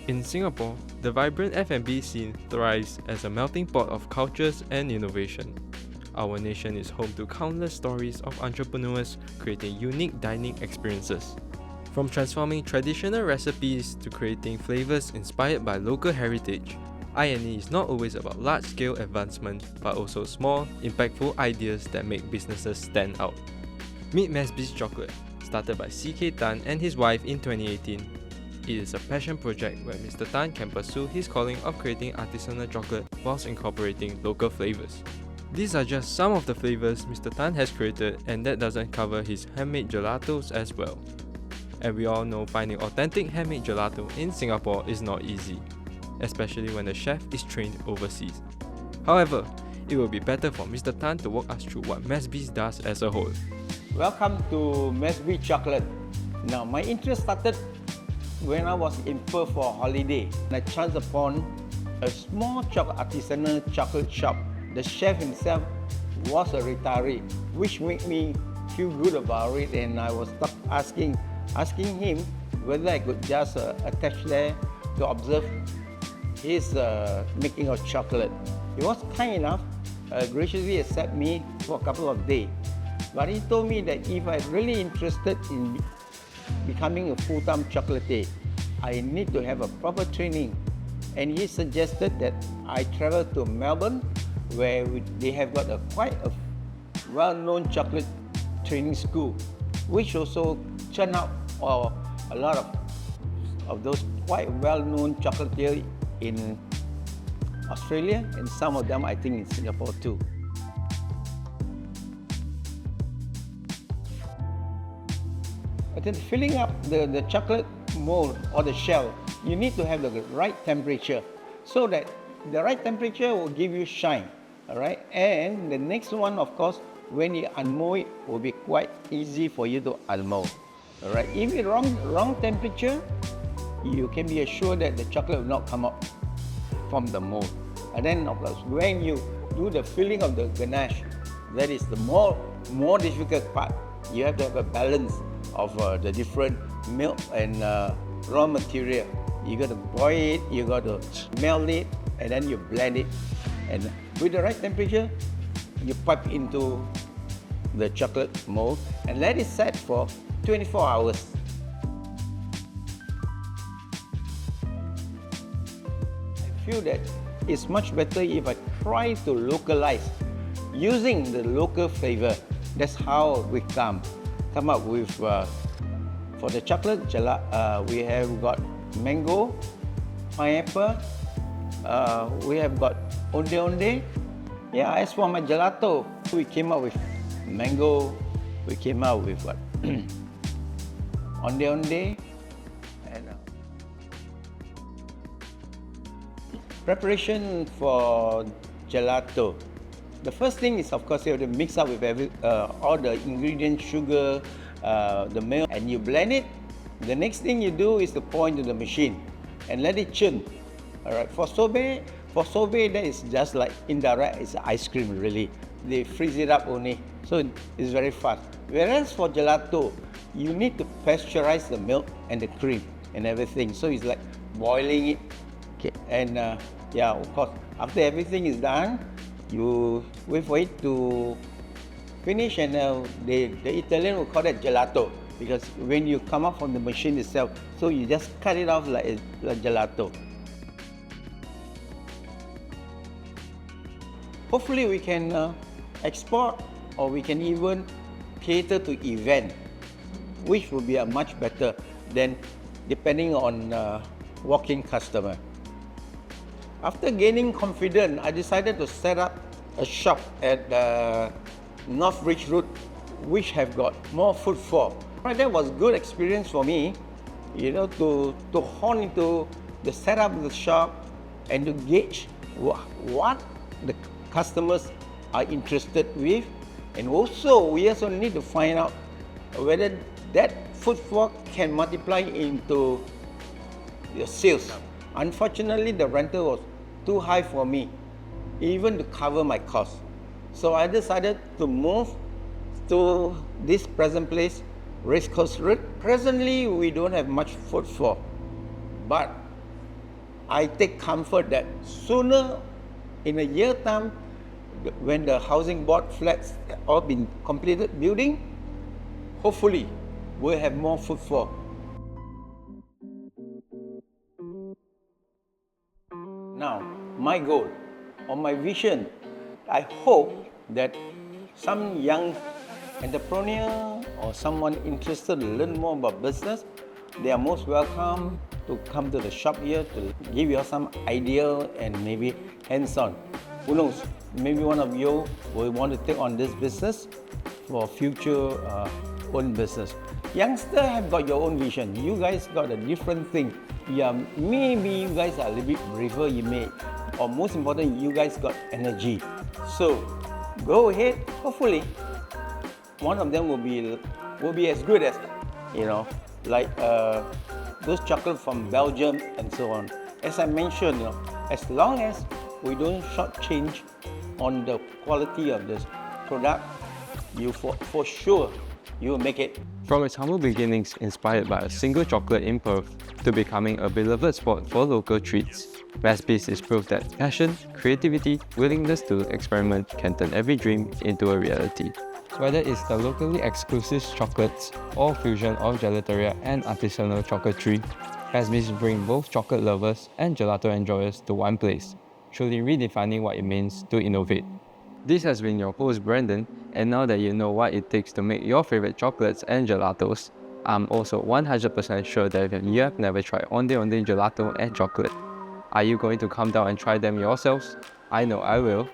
In Singapore, the vibrant F&B scene thrives as a melting pot of cultures and innovation. Our nation is home to countless stories of entrepreneurs creating unique dining experiences. From transforming traditional recipes to creating flavors inspired by local heritage, I&E is not always about large-scale advancement, but also small, impactful ideas that make businesses stand out. Meet Masbie Chocolate, started by CK Tan and his wife in 2018. It is a passion project where Mr. Tan can pursue his calling of creating artisanal chocolate whilst incorporating local flavors. These are just some of the flavors Mr. Tan has created, and that doesn't cover his handmade gelatos as well. And we all know finding authentic handmade gelato in Singapore is not easy, especially when the chef is trained overseas. However, it will be better for Mr. Tan to walk us through what Masbies does as a whole. Welcome to Masbie Chocolate. Now, my interest started when I was in Perth for a holiday. I chanced upon a small artisanal chocolate shop. The chef himself was a retiree, which made me feel good about it, and I was asking him whether I could just attach there to observe his making of chocolate. He was kind enough, graciously accept me for a couple of days. But he told me that if I'm really interested in becoming a full-time chocolatier, I need to have a proper training. And he suggested that I travel to Melbourne, where they have got quite a well-known chocolate training school, which also churn out a lot of those quite well-known chocolatiers in Australia, and some of them I think in Singapore too. But then filling up the chocolate mold or the shell, you need to have the right temperature, so that the right temperature will give you shine, all right? And the next one, of course, when you unmold it, will be quite easy for you to unmold, all right? If it's wrong temperature, you can be assured that the chocolate will not come out from the mold. And then, of course, when you do the filling of the ganache, that is the more difficult part. You have to have a balance of the different milk and raw material. You got to boil it, you got to melt it, and then you blend it. And with the right temperature, you pipe into the chocolate mold and let it set for 24 hours. I feel that it's much better if I try to localize using the local flavor. That's how we come up with, for the chocolate, we have got mango, pineapple, we have got onde. Yeah, as for my gelato, we came up with mango, we came out with what? onde, and preparation for gelato. The first thing is, of course, you have to mix up with all the ingredients, sugar, the milk, and you blend it. The next thing you do is to pour into the machine and let it churn. All right. For sorbet, that is just like indirect. It's ice cream, really. They freeze it up only, so it's very fast. Whereas for gelato, you need to pasteurize the milk and the cream and everything. So it's like boiling it. Okay. And yeah, of course, after everything is done, you wait for it to finish, and the Italian will call that gelato, because when you come up from the machine itself, so you just cut it off like gelato. Hopefully we can export, or we can even cater to event, which will be much better than depending on walk-in customer. After gaining confidence, I decided to set up a shop at North Ridge Road, which have got more footfall. Right, that was good experience for me, you know, to hone into the setup of the shop and to gauge what the customers are interested with, and also we also need to find out whether that footfall can multiply into the sales. Unfortunately, the rental was too high for me, even to cover my costs. So I decided to move to this present place, Race Course Road. Presently, we don't have much footfall, but I take comfort that sooner, in a year time, when the housing board flats all been completed building, hopefully we'll have more footfall. Now, my goal or my vision, I hope that some young entrepreneur or someone interested to learn more about business, they are most welcome to come to the shop here to give you some idea and maybe hands-on. Who knows, maybe one of you will want to take on this business for future own business. Youngsters have got your own vision. You guys got a different thing. Yeah, maybe you guys are a little bit braver, you may, or most important, you guys got energy. So go ahead. Hopefully, one of them will be as good as, like those chocolate from Belgium and so on. As I mentioned, as long as we don't shortchange on the quality of this product, you for sure you will make it. From its humble beginnings, inspired by a single chocolate in Perth, to becoming a beloved spot for local treats, Masbies is proof that passion, creativity, willingness to experiment can turn every dream into a reality. Whether it's the locally exclusive chocolates or fusion of gelateria and artisanal chocolatry, Masbies bring both chocolate lovers and gelato enjoyers to one place, truly redefining what it means to innovate. This has been your host Brandon, and now that you know what it takes to make your favorite chocolates and gelatos, I'm also 100% sure that if you have never tried Onde Onde Gelato and chocolate, are you going to come down and try them yourselves? I know I will.